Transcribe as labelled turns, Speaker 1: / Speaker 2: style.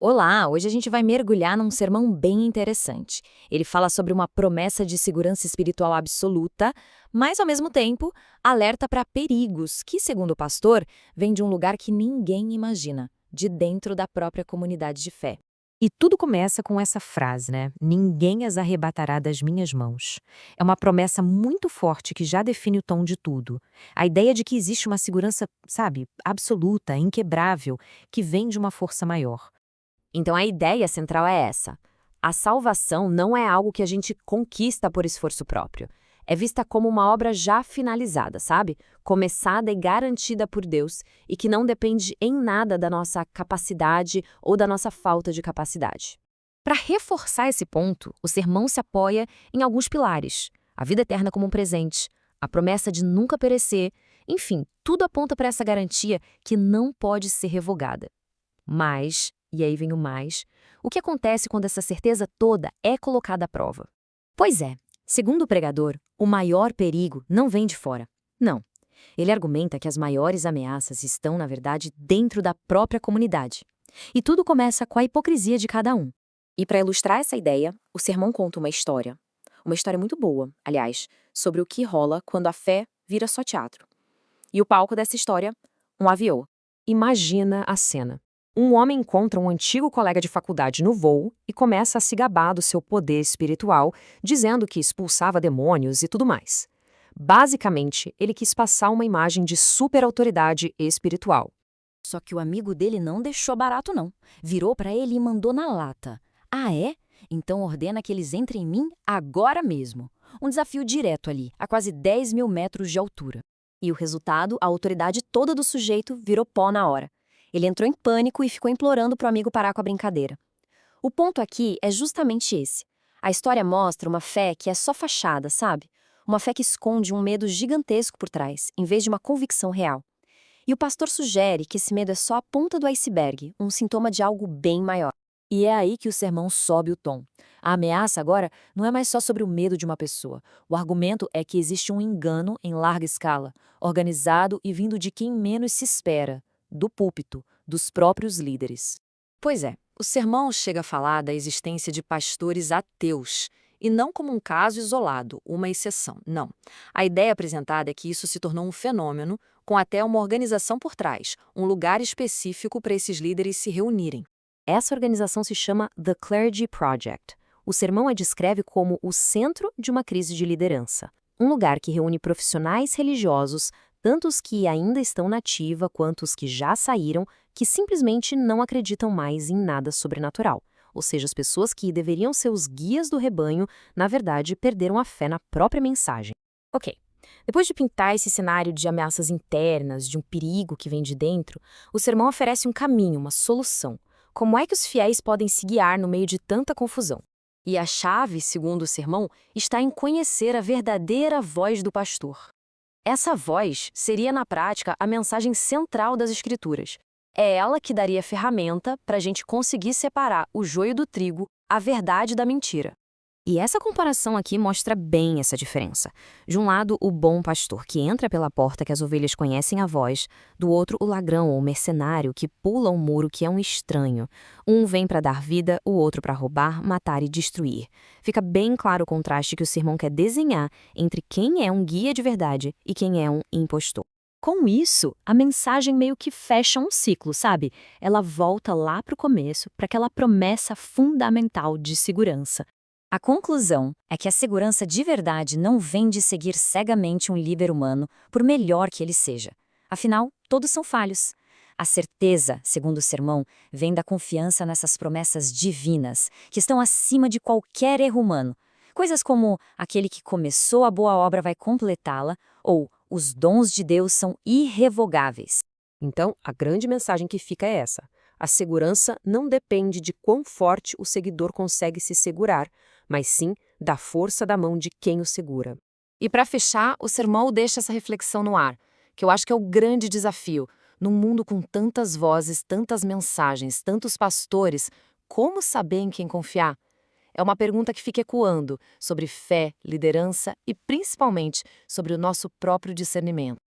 Speaker 1: Olá, hoje a gente vai mergulhar num sermão bem interessante. Ele fala sobre uma promessa de segurança espiritual absoluta, mas ao mesmo tempo alerta para perigos que, segundo o pastor, vêm de um lugar que ninguém imagina, de dentro da própria comunidade de fé.
Speaker 2: E tudo começa com essa frase, né? Ninguém as arrebatará das minhas mãos. É uma promessa muito forte que já define o tom de tudo. A ideia de que existe uma segurança, sabe, absoluta, inquebrável, que vem de uma força maior.
Speaker 1: Então a ideia central é essa: a salvação não é algo que a gente conquista por esforço próprio. É vista como uma obra já finalizada, sabe? Começada e garantida por Deus e que não depende em nada da nossa capacidade ou da nossa falta de capacidade. Para reforçar esse ponto, o sermão se apoia em alguns pilares: a vida eterna como um presente, a promessa de nunca perecer, enfim, tudo aponta para essa garantia que não pode ser revogada. Mas, e aí vem o mais, o que acontece quando essa certeza toda é colocada à prova? Pois é, segundo o pregador, o maior perigo não vem de fora. Não. Ele argumenta que as maiores ameaças estão, na verdade, dentro da própria comunidade. E tudo começa com a hipocrisia de cada um. E para ilustrar essa ideia, o sermão conta uma história. Uma história muito boa, aliás, sobre o que rola quando a fé vira só teatro. E o palco dessa história, um avião. Imagina a cena. Um homem encontra um antigo colega de faculdade no voo e começa a se gabar do seu poder espiritual, dizendo que expulsava demônios e tudo mais. Basicamente, ele quis passar uma imagem de superautoridade espiritual.
Speaker 3: Só que o amigo dele não deixou barato, não. Virou pra ele e mandou na lata. Ah, é? Então ordena que eles entrem em mim agora mesmo. Um desafio direto ali, a quase 10 mil metros de altura. E o resultado, a autoridade toda do sujeito virou pó na hora. Ele entrou em pânico e ficou implorando pro amigo parar com a brincadeira. O ponto aqui é justamente esse. A história mostra uma fé que é só fachada, sabe? Uma fé que esconde um medo gigantesco por trás, em vez de uma convicção real. E o pastor sugere que esse medo é só a ponta do iceberg, um sintoma de algo bem maior. E é aí que o sermão sobe o tom. A ameaça agora não é mais só sobre o medo de uma pessoa. O argumento é que existe um engano em larga escala, organizado e vindo de quem menos se espera, do púlpito, dos próprios líderes. Pois é, o sermão chega a falar da existência de pastores ateus, e não como um caso isolado, uma exceção, não. A ideia apresentada é que isso se tornou um fenômeno, com até uma organização por trás, um lugar específico para esses líderes se reunirem. Essa organização se chama The Clergy Project. O sermão a descreve como o centro de uma crise de liderança. Um lugar que reúne profissionais religiosos, tanto os que ainda estão na ativa quanto os que já saíram, que simplesmente não acreditam mais em nada sobrenatural. Ou seja, as pessoas que deveriam ser os guias do rebanho, na verdade, perderam a fé na própria mensagem. Ok. Depois de pintar esse cenário de ameaças internas, de um perigo que vem de dentro, o sermão oferece um caminho, uma solução. Como é que os fiéis podem se guiar no meio de tanta confusão? E a chave, segundo o sermão, está em conhecer a verdadeira voz do pastor. Essa voz seria, na prática, a mensagem central das Escrituras. É ela que daria a ferramenta para a gente conseguir separar o joio do trigo, a verdade da mentira. E essa comparação aqui mostra bem essa diferença. De um lado, o bom pastor, que entra pela porta que as ovelhas conhecem a voz, do outro, o ladrão ou mercenário, que pula um muro que é um estranho. Um vem para dar vida, o outro para roubar, matar e destruir. Fica bem claro o contraste que o sermão quer desenhar entre quem é um guia de verdade e quem é um impostor. Com isso, a mensagem meio que fecha um ciclo, sabe? Ela volta lá para o começo, para aquela promessa fundamental de segurança. A conclusão é que a segurança de verdade não vem de seguir cegamente um líder humano, por melhor que ele seja. Afinal, todos são falhos. A certeza, segundo o sermão, vem da confiança nessas promessas divinas, que estão acima de qualquer erro humano. Coisas como aquele que começou a boa obra vai completá-la, ou os dons de Deus são irrevogáveis.
Speaker 2: Então, a grande mensagem que fica é essa. A segurança não depende de quão forte o seguidor consegue se segurar, mas sim da força da mão de quem o segura.
Speaker 1: E para fechar, o sermão deixa essa reflexão no ar, que eu acho que é o grande desafio. Num mundo com tantas vozes, tantas mensagens, tantos pastores, como saber em quem confiar? É uma pergunta que fica ecoando sobre fé, liderança e, principalmente, sobre o nosso próprio discernimento.